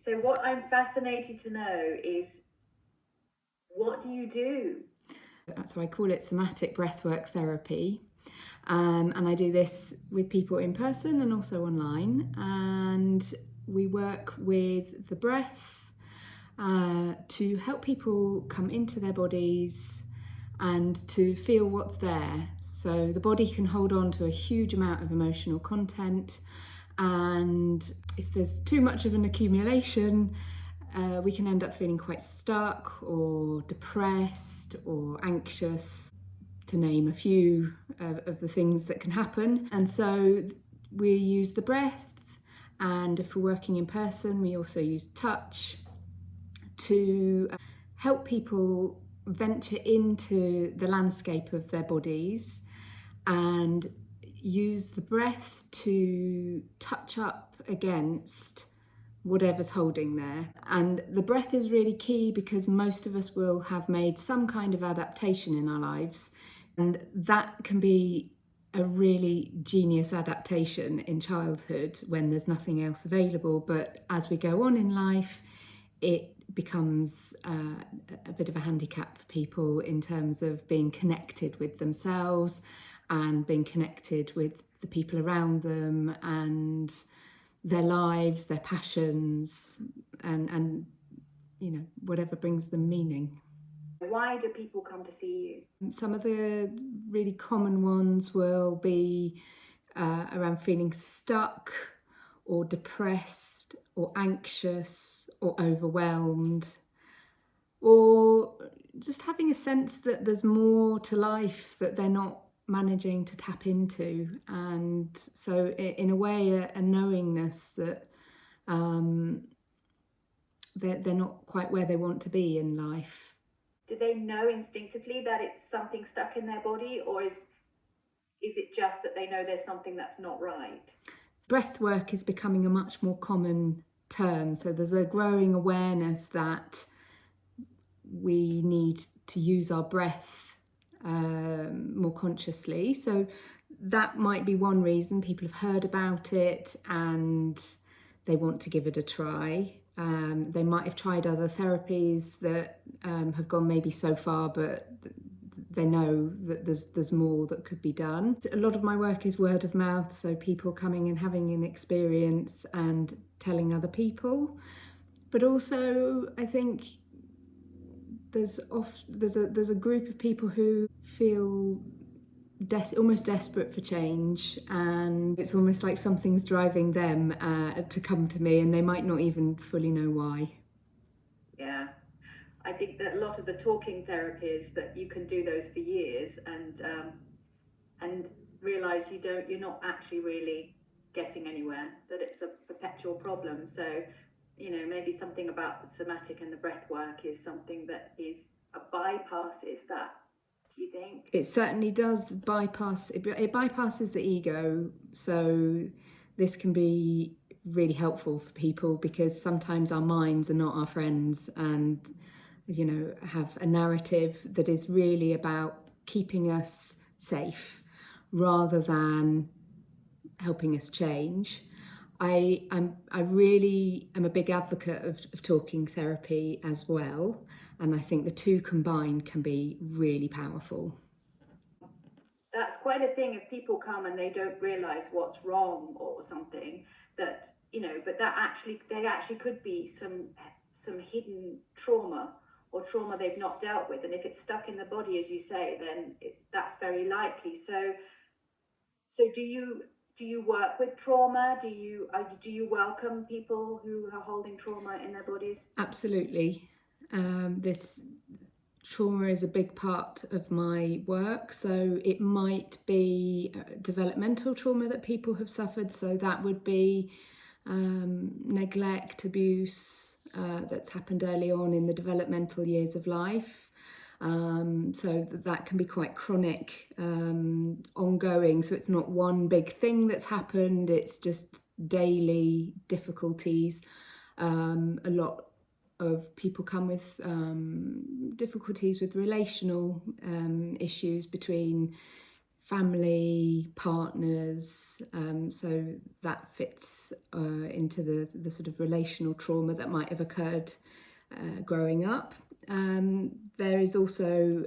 So what I'm fascinated to know is, what do you do? So I call it Somatic Breathwork Therapy. And I do this with people in person and also online. And we work with the breath to help people come into their bodies and to feel what's there. So the body can hold on to a huge amount of emotional content, and if there's too much of an accumulation, we can end up feeling quite stuck or depressed or anxious, to name a few of the things that can happen. And so we use the breath, and if we're working in person, we also use touch to help people venture into the landscape of their bodies and use the breath to touch up against whatever's holding there. And the breath is really key because most of us will have made some kind of adaptation in our lives, and that can be a really genius adaptation in childhood when there's nothing else available. But as we go on in life, it becomes a bit of a handicap for people in terms of being connected with themselves and being connected with the people around them and their lives, their passions, and you know, whatever brings them meaning. Why do people come to see you? Some of the really common ones will be around feeling stuck or depressed or anxious or overwhelmed, or just having a sense that there's more to life that they're not managing to tap into. And so in a way, a knowingness that they're not quite where they want to be in life. Do they know instinctively that it's something stuck in their body, or is it just that they know there's something that's not right? Breath work is becoming a much more common term, so there's a growing awareness that we need to use our breath more consciously. So that might be one reason people have heard about it and they want to give it a try. They might have tried other therapies that have gone maybe so far, but they know that there's more that could be done. A lot of my work is word of mouth, so people coming and having an experience and telling other people. But also, I think there's a group of people who feel almost desperate for change, and it's almost like something's driving them to come to me, and they might not even fully know why. Yeah, I think that a lot of the talking therapies, that you can do those for years and realize you're not actually really getting anywhere, that it's a perpetual problem. So, maybe something about the somatic and the breath work is something that is a bypass. Is that, do you think? It certainly does bypass, it bypasses the ego. So this can be really helpful for people because sometimes our minds are not our friends, and have a narrative that is really about keeping us safe rather than helping us change. I really am a big advocate of talking therapy as well, and I think the two combined can be really powerful. That's quite a thing if people come and they don't realize what's wrong or something, that but they actually could be some hidden trauma or trauma they've not dealt with, and if it's stuck in the body, as you say, then that's very likely. So do you work with trauma? Do you welcome people who are holding trauma in their bodies? Absolutely. This trauma is a big part of my work. So it might be developmental trauma that people have suffered. So that would be neglect, abuse that's happened early on in the developmental years of life. So that can be quite chronic, ongoing. So it's not one big thing that's happened, it's just daily difficulties. A lot of people come with difficulties with relational issues between family, partners. So that fits into the sort of relational trauma that might have occurred growing up. There is also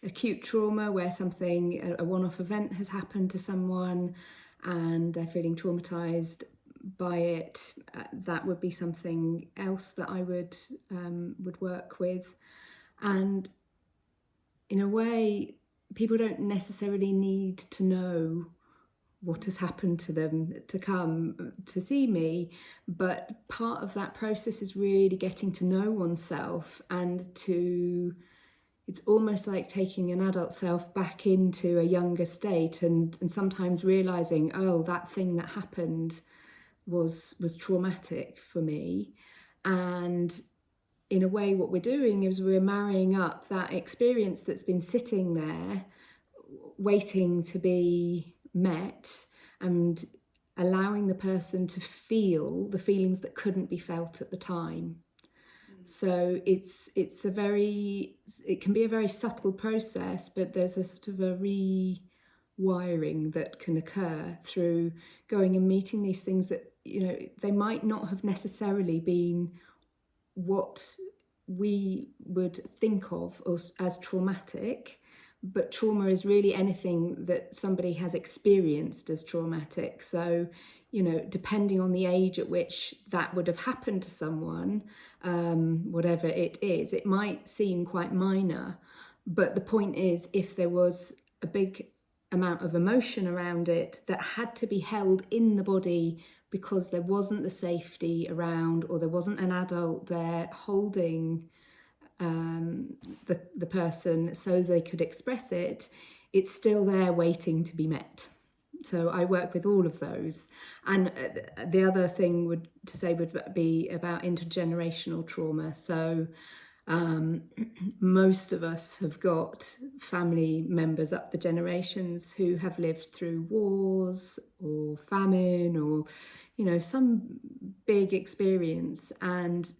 acute trauma, where something, a one-off event has happened to someone and they're feeling traumatized by it. That would be something else that I would work with. And in a way, people don't necessarily need to know what has happened to them to come to see me, but part of that process is really getting to know oneself, and it's almost like taking an adult self back into a younger state, and sometimes realizing, oh, that thing that happened was traumatic for me. And in a way, what we're doing is we're marrying up that experience that's been sitting there waiting to be met, and allowing the person to feel the feelings that couldn't be felt at the time. So it can be a very subtle process, but there's a sort of a rewiring that can occur through going and meeting these things that, they might not have necessarily been what we would think of as traumatic, but trauma is really anything that somebody has experienced as traumatic. So, depending on the age at which that would have happened to someone, whatever it is, it might seem quite minor. But the point is, if there was a big amount of emotion around it that had to be held in the body because there wasn't the safety around, or there wasn't an adult there holding the person so they could express it, it's still there waiting to be met. So I work with all of those. And the other thing would be about intergenerational trauma. So most of us have got family members up the generations who have lived through wars or famine, or some big experience, and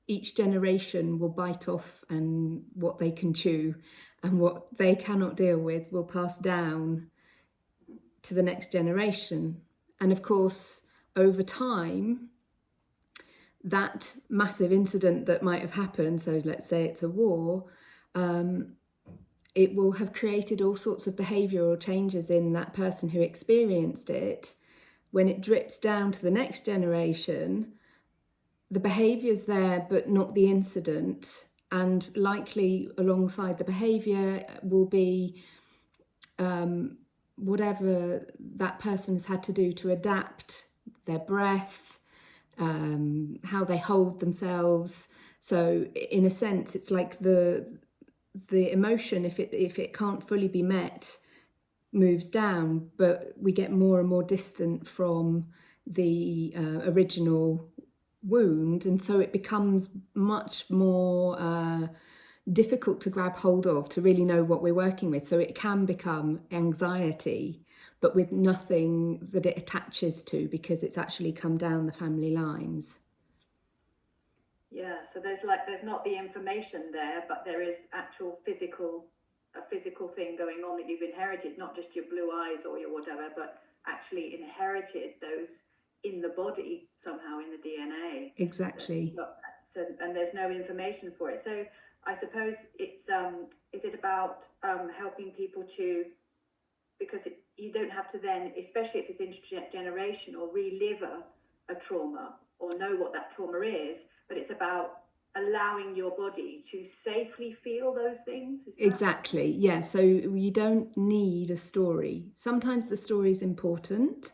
each generation will bite off and what they can chew, and what they cannot deal with will pass down to the next generation. And of course, over time, that massive incident that might have happened, so let's say it's a war, it will have created all sorts of behavioural changes in that person who experienced it. When it drips down to the next generation, the behaviour's there, but not the incident. And likely alongside the behaviour will be whatever that person has had to do to adapt their breath, how they hold themselves. So in a sense, it's like the emotion, if it can't fully be met, moves down, but we get more and more distant from the original wound, and so it becomes much more difficult to grab hold of, to really know what we're working with. So it can become anxiety, but with nothing that it attaches to, because it's actually come down the family lines. Yeah, so there's not the information there, but there is a physical thing going on that you've inherited, not just your blue eyes or your whatever, but actually inherited those in the body somehow, in the DNA. Exactly. So, and there's no information for it. So I suppose it's is it about helping people to, because you don't have to then, especially if it's intergenerational, relive a trauma or know what that trauma is, but it's about allowing your body to safely feel those things. Exactly, yeah. So you don't need a story. Sometimes the story is important,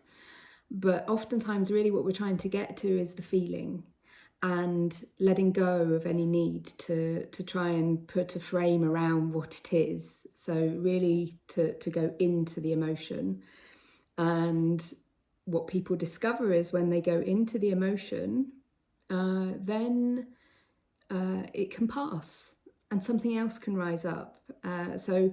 but oftentimes really what we're trying to get to is the feeling, and letting go of any need to try and put a frame around what it is. So really to go into the emotion. And what people discover is when they go into the emotion, then it can pass and something else can rise up. So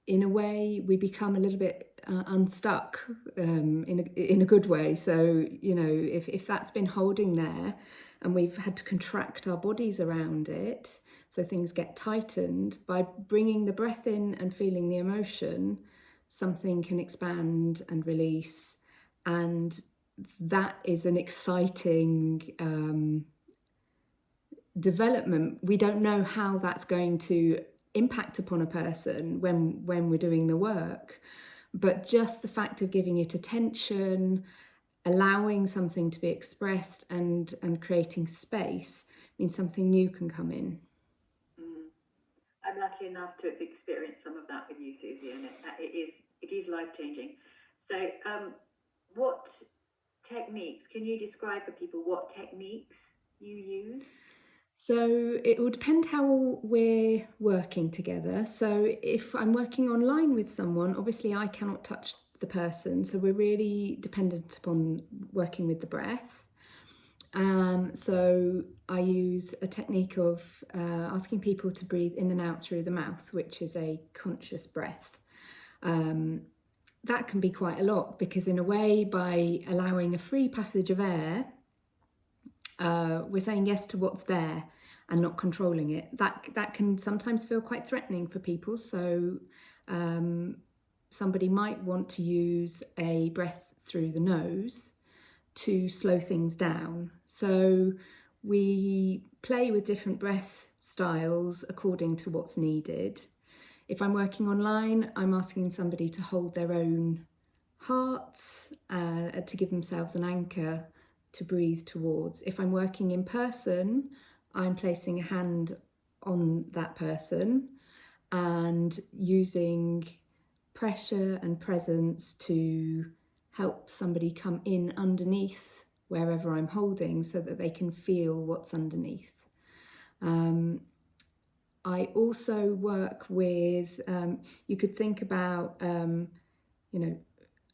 in a way, we become a little bit unstuck in a good way. So, if that's been holding there and we've had to contract our bodies around it, so things get tightened. By bringing the breath in and feeling the emotion, something can expand and release, and that is an exciting development. We don't know how that's going to impact upon a person when we're doing the work, but just the fact of giving it attention, allowing something to be expressed, and creating space means something new can come in. I'm lucky enough to have experienced some of that with you, Susie, and it is life changing. So, what techniques can you describe for people? What techniques you use? So it will depend how we're working together. So if I'm working online with someone, obviously I cannot touch the person. So we're really dependent upon working with the breath. So I use a technique of asking people to breathe in and out through the mouth, which is a conscious breath. That can be quite a lot, because in a way, by allowing a free passage of air, we're saying yes to what's there and not controlling it. That can sometimes feel quite threatening for people. So somebody might want to use a breath through the nose to slow things down. So we play with different breath styles according to what's needed. If I'm working online, I'm asking somebody to hold their own hearts, to give themselves an anchor to breathe towards. If I'm working in person, I'm placing a hand on that person and using pressure and presence to help somebody come in underneath wherever I'm holding, so that they can feel what's underneath. I also work with, you could think about,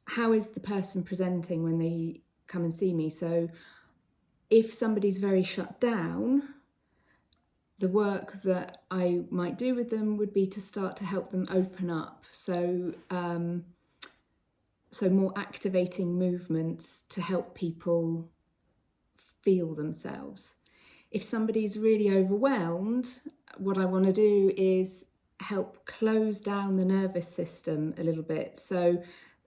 how is the person presenting when they come and see me? So if somebody's very shut down, the work that I might do with them would be to start to help them open up. So more activating movements to help people feel themselves. If somebody's really overwhelmed, what I want to do is help close down the nervous system a little bit. So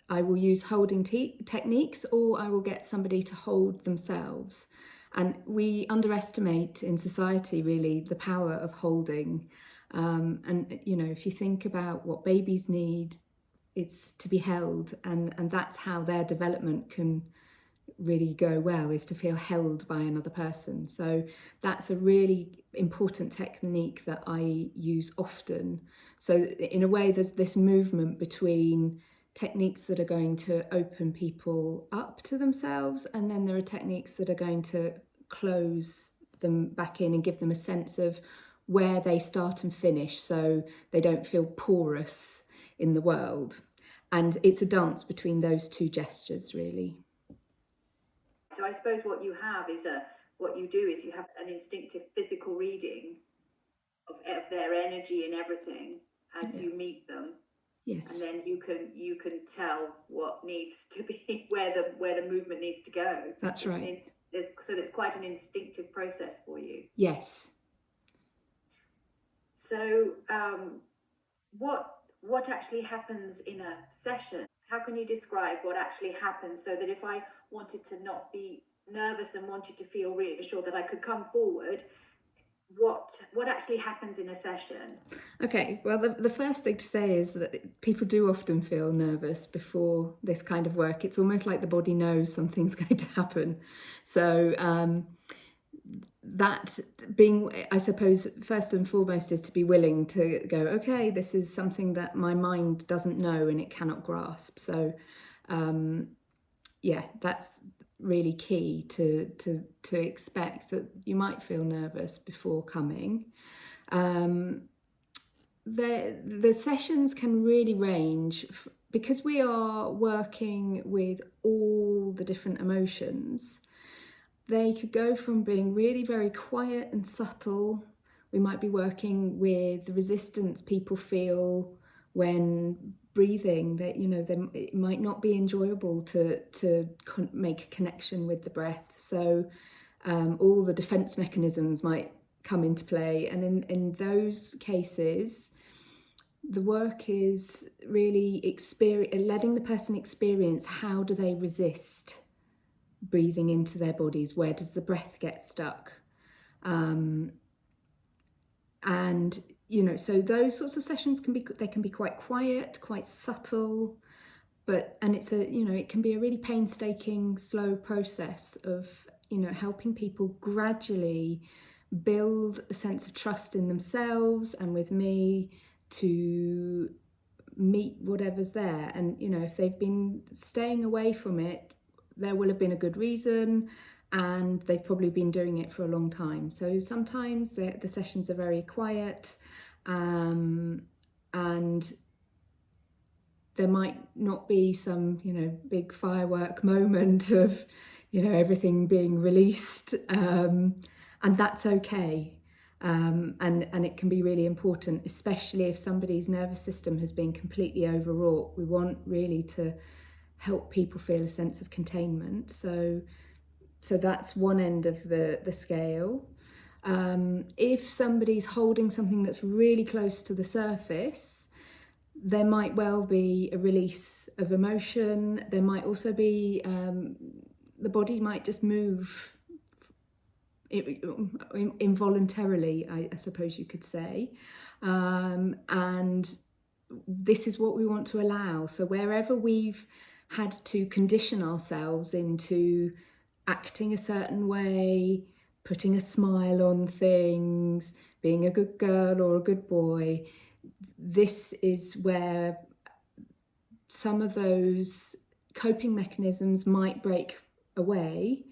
I will use holding techniques, or I will get somebody to hold themselves. And we underestimate in society really the power of holding. And if you think about what babies need, it's to be held, and that's how their development can really go well, is to feel held by another person. So that's a really important technique that I use often. So in a way, there's this movement between techniques that are going to open people up to themselves, and then there are techniques that are going to close them back in and give them a sense of where they start and finish, so they don't feel porous in the world. And it's a dance between those two gestures, really. So I suppose what you do is you have an instinctive physical reading of their energy and everything as you meet them. Yes. And then you can tell what needs to be, where the movement needs to go. That's right. So it's quite an instinctive process for you. Yes. So what actually happens in a session? How can you describe what actually happens, so that if I wanted to not be nervous and wanted to feel reassured that I could come forward, what actually happens in a session? Okay, well, the first thing to say is that people do often feel nervous before this kind of work. It's almost like the body knows something's going to happen. So that being, I suppose, first and foremost, is to be willing to go, okay, this is something that my mind doesn't know and it cannot grasp. So that's really key, to expect that you might feel nervous before coming. The sessions can really range, because we are working with all the different emotions. They could go from being really very quiet and subtle. We might be working with the resistance people feel when breathing, that it might not be enjoyable to make a connection with the breath. So all the defense mechanisms might come into play. And in those cases, the work is really letting the person experience how do they resist breathing into their bodies, where does the breath get stuck, and so those sorts of sessions can be quite quiet, quite subtle, and it can be a really painstaking, slow process of helping people gradually build a sense of trust in themselves and with me to meet whatever's there. And if they've been staying away from it, there will have been a good reason, and they've probably been doing it for a long time. So sometimes the sessions are very quiet, and there might not be some big firework moment of everything being released, and that's okay. And it can be really important, especially if somebody's nervous system has been completely overwrought. We want really to help people feel a sense of containment. So that's one end of the scale. If somebody's holding something that's really close to the surface, there might well be a release of emotion. There might also be the body might just move involuntarily, I suppose you could say, and this is what we want to allow. So wherever we've had to condition ourselves into acting a certain way, putting a smile on things, being a good girl or a good boy, this is where some of those coping mechanisms might break away,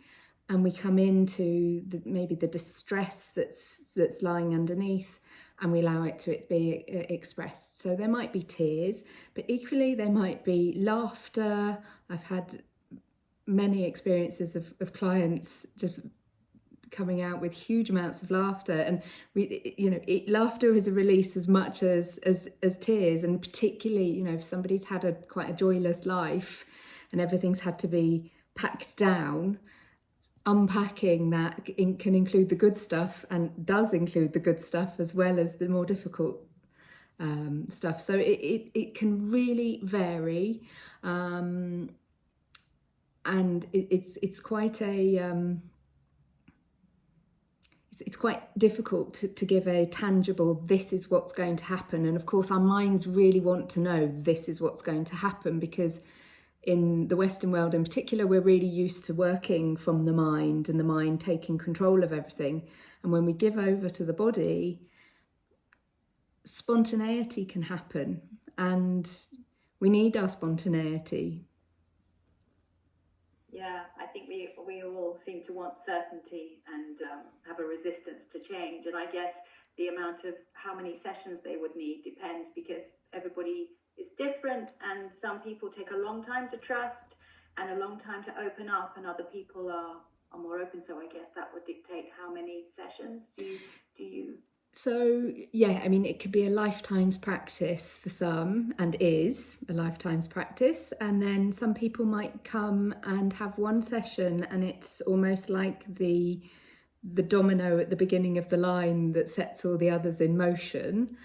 and we come into maybe the distress that's lying underneath, and we allow it to be expressed. So there might be tears, but equally there might be laughter. I've had many experiences of clients just coming out with huge amounts of laughter, and laughter is a release as much as tears. And particularly if somebody's had quite a joyless life and everything's had to be packed down, unpacking that can include the good stuff, and does include the good stuff as well as the more difficult stuff. So it can really vary, and it's quite it's quite difficult to give a tangible, this is what's going to happen. And of course our minds really want to know this is what's going to happen, because in the Western world in particular, we're really used to working from the mind and the mind taking control of everything. And when we give over to the body, spontaneity can happen, and we need our spontaneity. Yeah, I think we all seem to want certainty and have a resistance to change. And I guess the amount of how many sessions they would need depends, because everybody is different, and some people take a long time to trust and a long time to open up, and other people are more open. So I guess that would dictate how many sessions do you So yeah, I mean, it could be a lifetime's practice for some, and is a lifetime's practice. And then some people might come and have one session, and it's almost like the domino at the beginning of the line that sets all the others in motion.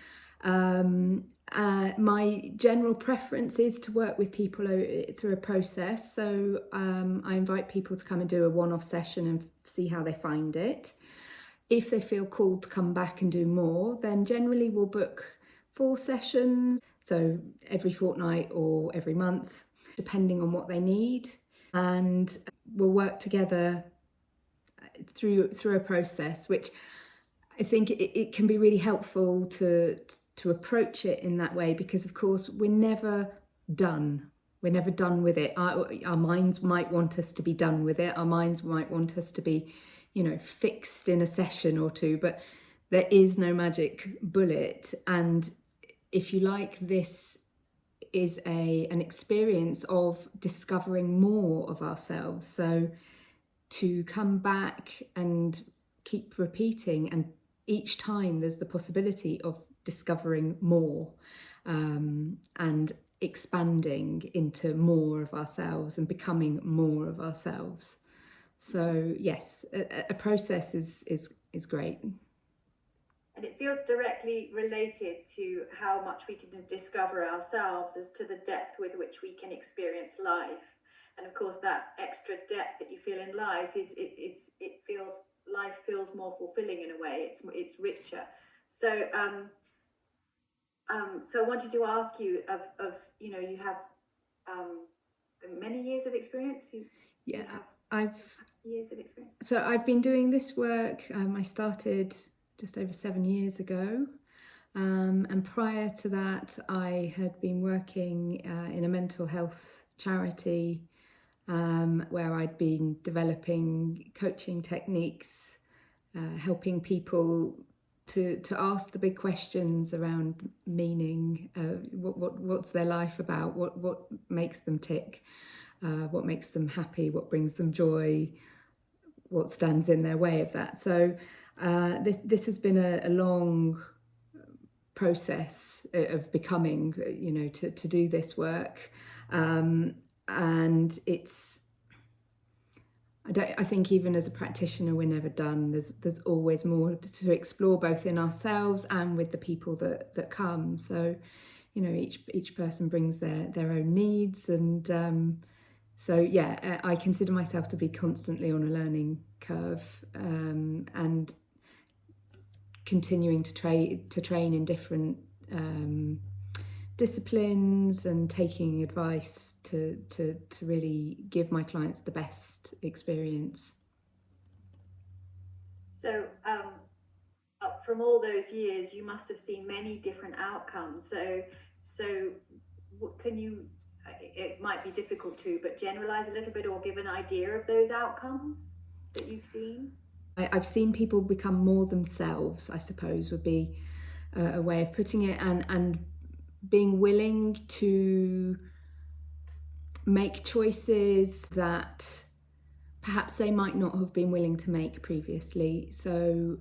My general preference is to work with people through a process. So I invite people to come and do a one-off session and see how they find it. If they feel called to come back and do more, then generally we'll book 4 sessions, so every fortnight or every month, depending on what they need. And we'll work together through a process, which I think it can be really helpful to approach it in that way, because of course we're never done. We're never done with it. Our minds might want us to be done with it. Our minds might want us to be fixed in a session or two, but there is no magic bullet. And if you like, this is an experience of discovering more of ourselves. So to come back and keep repeating, and each time there's the possibility of discovering more, and expanding into more of ourselves and becoming more of ourselves. So yes, a process is great. And it feels directly related to how much we can discover ourselves as to the depth with which we can experience life. And of course, that extra depth that you feel in life, life feels more fulfilling in a way. It's richer. So so I wanted to ask you of you have many years of experience. You have I've years of experience. So I've been doing this work. I started just over 7 years ago. And prior to that, I had been working in a mental health charity where I'd been developing coaching techniques, helping people to ask the big questions around meaning. What's their life about? What makes them tick? What makes them happy? What brings them joy? What stands in their way of that? So this has been a long process of becoming, to do this work, and I think even as a practitioner we're never done. There's always more to explore, both in ourselves and with the people that come. So each person brings their own needs, and so yeah, I consider myself to be constantly on a learning curve, and continuing to train in different disciplines and taking advice to really give my clients the best experience. So from all those years, you must have seen many different outcomes. So can you? It might be difficult to, but generalize a little bit or give an idea of those outcomes that you've seen. I've seen people become more themselves, I suppose, would be a way of putting it, and being willing to make choices that perhaps they might not have been willing to make previously. So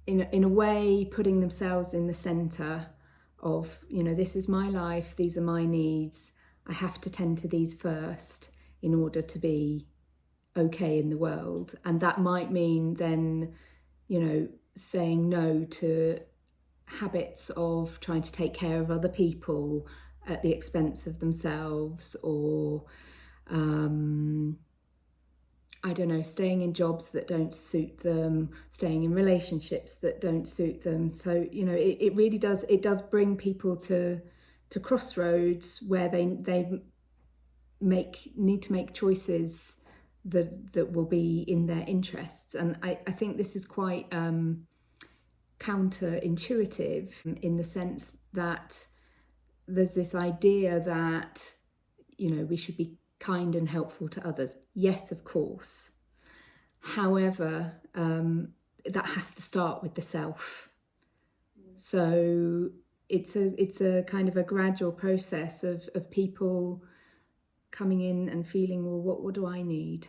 in a way, putting themselves in the centre of, this is my life, these are my needs, I have to tend to these first in order to be okay in the world. And that might mean then, saying no to habits of trying to take care of other people at the expense of themselves, or I don't know, staying in jobs that don't suit them, staying in relationships that don't suit them. So it really does bring people to crossroads where they need to make choices that will be in their interests. And I think this is quite counterintuitive, in the sense that there's this idea that we should be kind and helpful to others. Yes, of course. However, that has to start with the self. So it's a kind of a gradual process of people coming in and feeling, well, what do I need?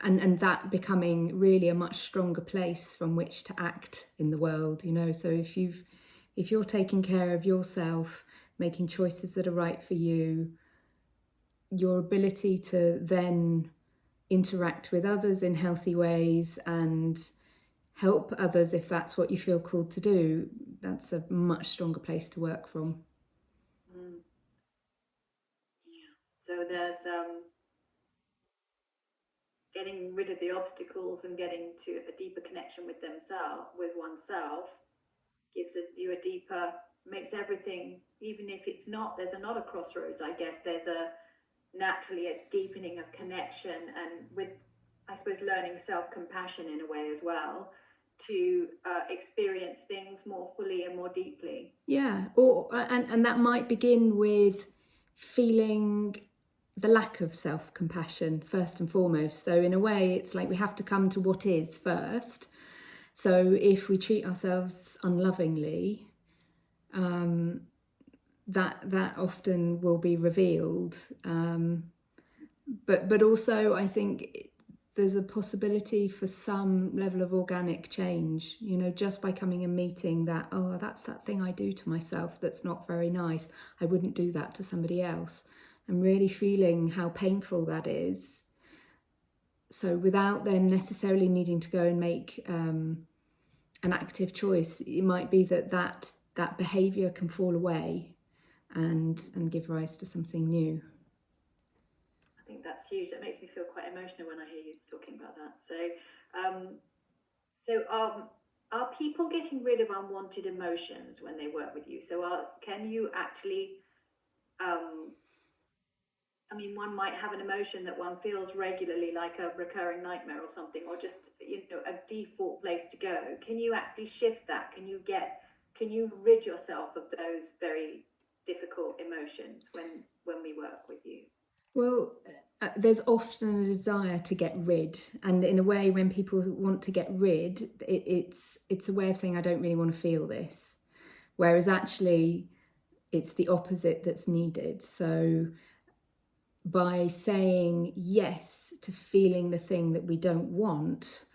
And that becoming really a much stronger place from which to act in the world. So if you're taking care of yourself, making choices that are right for you, your ability to then interact with others in healthy ways and help others, if that's what you feel called to do, that's a much stronger place to work from. Yeah. So there's getting rid of the obstacles and getting to a deeper connection with oneself, gives you a deeper, makes everything, even if it's not, there's not a crossroads, I guess there's naturally a deepening of connection, and with, I suppose, learning self-compassion in a way as well, to experience things more fully and more deeply. Yeah, and that might begin with feeling the lack of self-compassion first and foremost. So in a way, it's like we have to come to what is first. So if we treat ourselves unlovingly, that often will be revealed. But also, I think there's a possibility for some level of organic change, just by coming and meeting that, oh, that's that thing I do to myself that's not very nice. I wouldn't do that to somebody else. And really feeling how painful that is. So without then necessarily needing to go and make an active choice. It might be that behaviour can fall away and give rise to something new. I think that's huge. That makes me feel quite emotional when I hear you talking about that. Are people getting rid of unwanted emotions when they work with you? Can you actually, I mean, one might have an emotion that one feels regularly, like a recurring nightmare or something, or just, a default place to go. Can you actually shift that? Can you rid yourself of those very difficult emotions when we work with you? Well, there's often a desire to get rid, and in a way, when people want to get rid, it's a way of saying I don't really want to feel this, whereas actually it's the opposite that's needed. So by saying yes to feeling the thing that we don't want,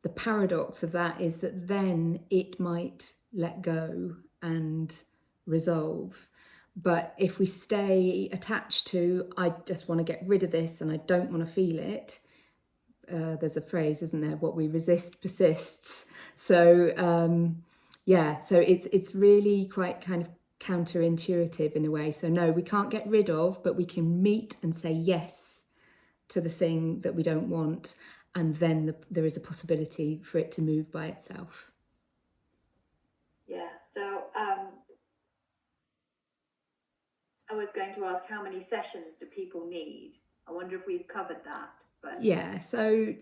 the paradox of that is that then it might let go and resolve. But if we stay attached to, I just want to get rid of this and I don't want to feel it, there's a phrase, isn't there? What we resist persists. So so it's really quite kind of counterintuitive in a way. So no, we can't get rid of, but we can meet and say yes to the thing that we don't want, and then there is a possibility for it to move by itself. Yeah. I was going to ask, how many sessions do people need? I wonder if we've covered that. But yeah, so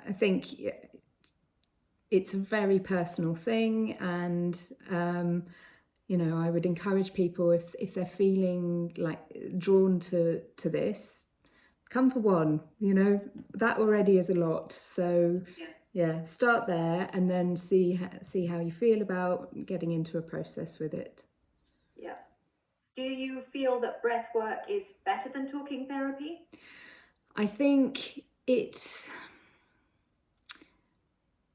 I think it's a very personal thing, and I would encourage people, if they're feeling like drawn to this, come for one. That already is a lot. So yeah, start there and then see how you feel about getting into a process with it. Yeah. Do you feel that breath work is better than talking therapy? I think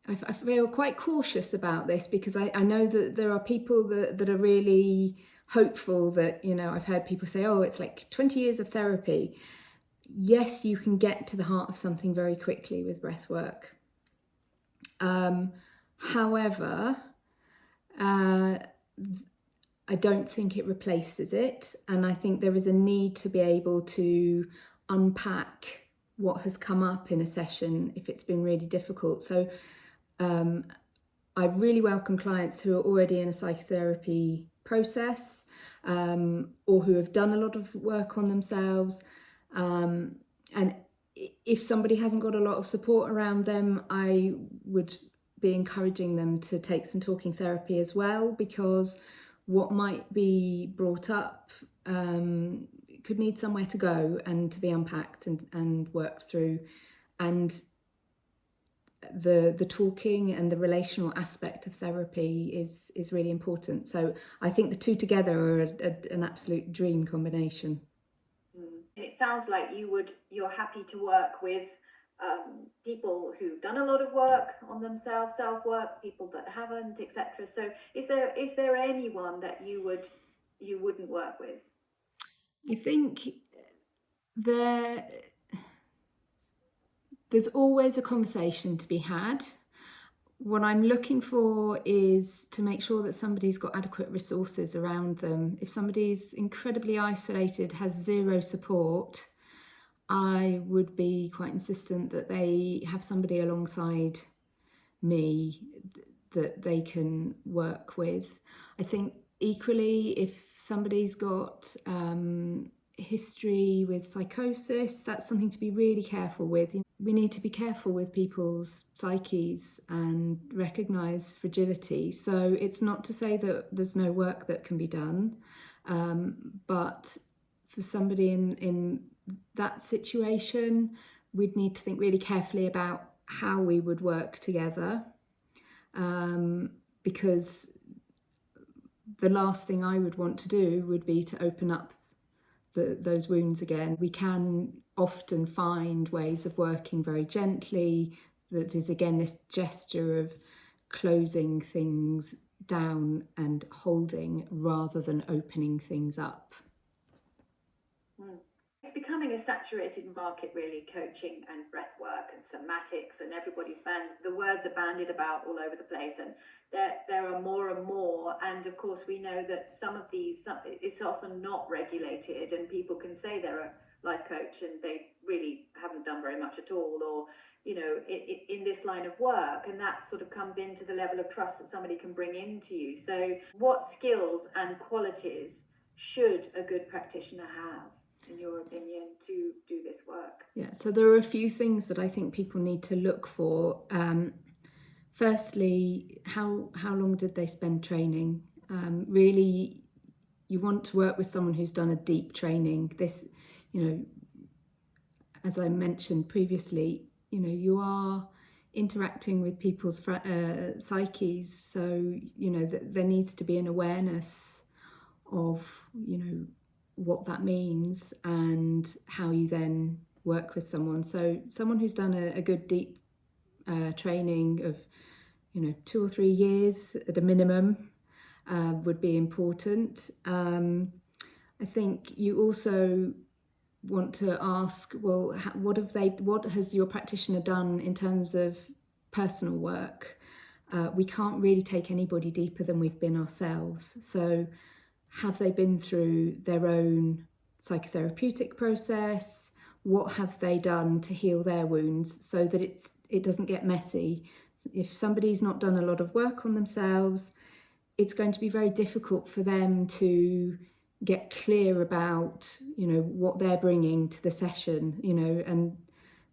I feel quite cautious about this, because I know that there are people that are really hopeful that, I've heard people say, oh, it's like 20 years of therapy. Yes, you can get to the heart of something very quickly with breath work. However, I don't think it replaces it, and I think there is a need to be able to unpack what has come up in a session if it's been really difficult. So I really welcome clients who are already in a psychotherapy process, or who have done a lot of work on themselves. And if somebody hasn't got a lot of support around them, I would be encouraging them to take some talking therapy as well, because what might be brought up could need somewhere to go and to be unpacked and worked through. And the talking and the relational aspect of therapy is really important. So I think the two together are an absolute dream combination. It sounds like you're happy to work with people who've done a lot of work on themselves, self-work, people that haven't, etc. So is there anyone that you wouldn't work with? I think there's always a conversation to be had. What I'm looking for is to make sure that somebody's got adequate resources around them. If somebody's incredibly isolated, has zero support, I would be quite insistent that they have somebody alongside me that they can work with. I think equally, if somebody's got history with psychosis, that's something to be really careful with. We need to be careful with people's psyches and recognise fragility. So it's not to say that there's no work that can be done, but for somebody in that situation, we'd need to think really carefully about how we would work together, because the last thing I would want to do would be to open up those wounds again. We can often find ways of working very gently that is, again, this gesture of closing things down and holding rather than opening things up. It's becoming a saturated market, really, coaching and breath work and somatics, and everybody's the words are bandied about all over the place, and there are more and more. And of course, we know that some of these, it's often not regulated, and people can say they're a life coach and they really haven't done very much at all, or in this line of work, and that sort of comes into the level of trust that somebody can bring into you. So what skills and qualities should a good practitioner have, in your opinion, to do this work? Yeah, so there are a few things that I think people need to look for. Firstly, how long did they spend training? Really, you want to work with someone who's done a deep training. This, as I mentioned previously, you are interacting with people's psyches, so there needs to be an awareness of what that means and how you then work with someone. So someone who's done a good deep training of 2 or 3 years at a minimum would be important. I think you also want to ask, well, what has your practitioner done in terms of personal work? We can't really take anybody deeper than we've been ourselves. So have they been through their own psychotherapeutic process? What have they done to heal their wounds so that it doesn't get messy? If somebody's not done a lot of work on themselves, it's going to be very difficult for them to get clear about what they're bringing to the session, and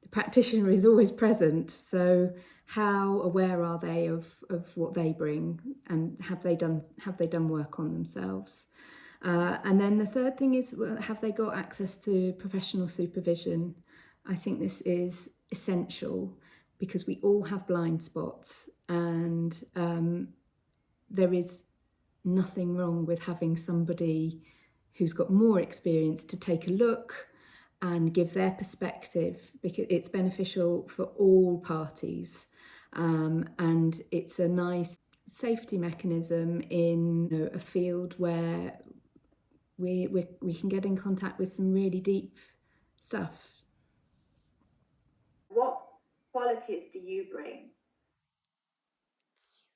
the practitioner is always present, so how aware are they of what they bring, and have they done work on themselves? And then the third thing is, well, have they got access to professional supervision? I think this is essential because we all have blind spots, and there is nothing wrong with having somebody who's got more experience to take a look and give their perspective, because it's beneficial for all parties, and it's a nice safety mechanism in a field where we can get in contact with some really deep stuff. What qualities do you bring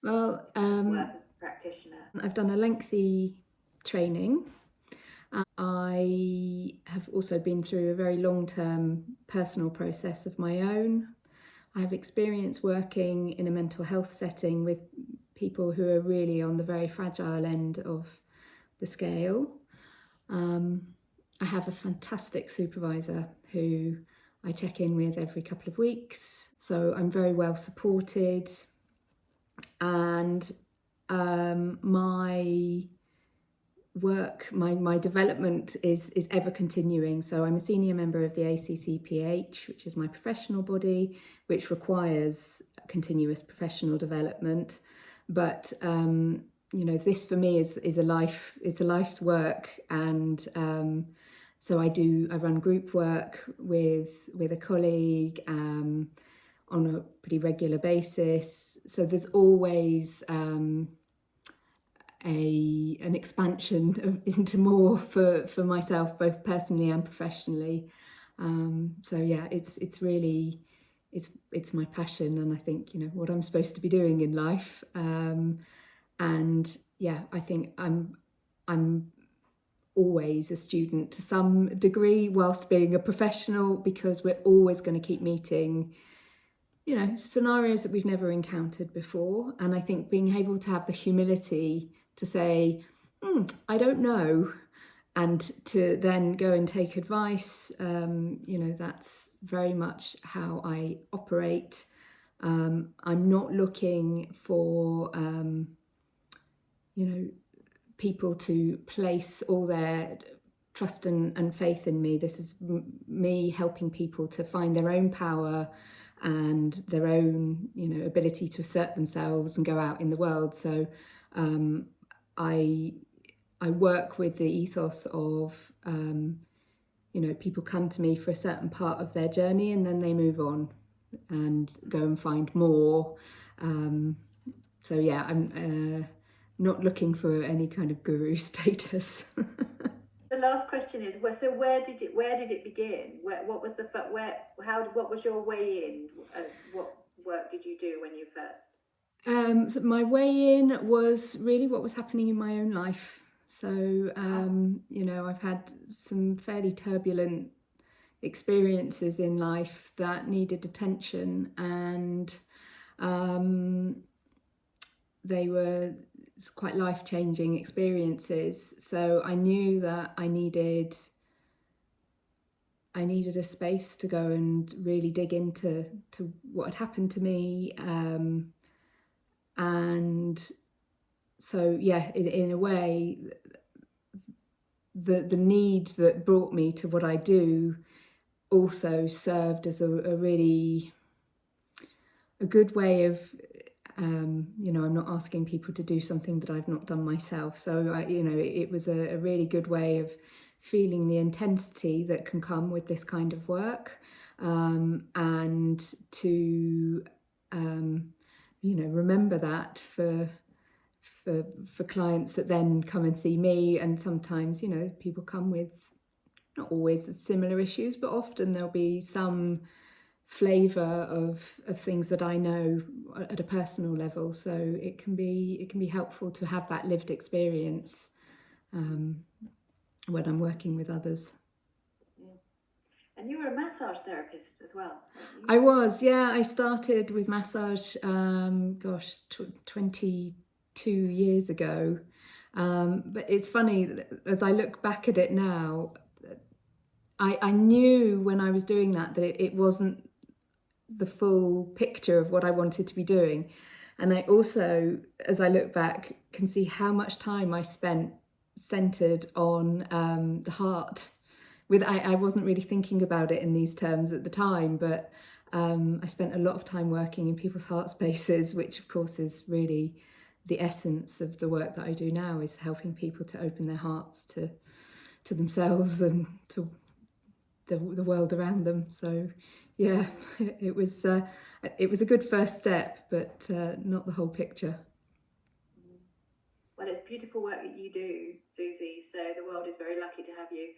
Well, to work as a practitioner? I've done a lengthy training. I have also been through a very long-term personal process of my own. I have experience working in a mental health setting with people who are really on the very fragile end of the scale. I have a fantastic supervisor who I check in with every couple of weeks, so I'm very well supported, and my work, my development is ever continuing. So I'm a senior member of the ACCPH, which is my professional body, which requires continuous professional development. But this for me is a life's work, and so I run group work with a colleague on a pretty regular basis. So there's always an expansion into more for myself, both personally and professionally. So yeah, it's really it's my passion, and I think what I'm supposed to be doing in life. And yeah, I think I'm always a student to some degree whilst being a professional, because we're always going to keep meeting scenarios that we've never encountered before. And I think being able to have the humility to say, I don't know, and to then go and take advice, that's very much how I operate. I'm not looking for, people to place all their trust and faith in me. This is me helping people to find their own power and their own ability to assert themselves and go out in the world. So I work with the ethos of people come to me for a certain part of their journey, and then they move on and go and find more. So yeah, I'm not looking for any kind of guru status. So the last question is, so where did it begin? What was what was your way in? What work did you do when you first? So my way in was really what was happening in my own life. So, I've had some fairly turbulent experiences in life that needed attention, and they were quite life-changing experiences. So I knew that I needed a space to go and really dig into what had happened to me, and so in a way, the need that brought me to what I do also served as a really good way of I'm not asking people to do something that I've not done myself. So it was a really good way of feeling the intensity that can come with this kind of work, and to remember that for clients that then come and see me. And sometimes people come with, not always similar issues, but often there'll be some flavour of things that I know at a personal level. So it can be helpful to have that lived experience when I'm working with others. Yeah. And you were a massage therapist as well, weren't you? I was, yeah. I started with massage, 22 years ago. But it's funny, as I look back at it now, I knew when I was doing that it wasn't the full picture of what I wanted to be doing. And I also, as I look back, can see how much time I spent centered on the heart. I wasn't really thinking about it in these terms at the time, but I spent a lot of time working in people's heart spaces, which of course is really the essence of the work that I do now, is helping people to open their hearts to themselves and to the world around them. So yeah, it was a good first step, but not the whole picture. Well, it's beautiful work that you do, Susie, so the world is very lucky to have you.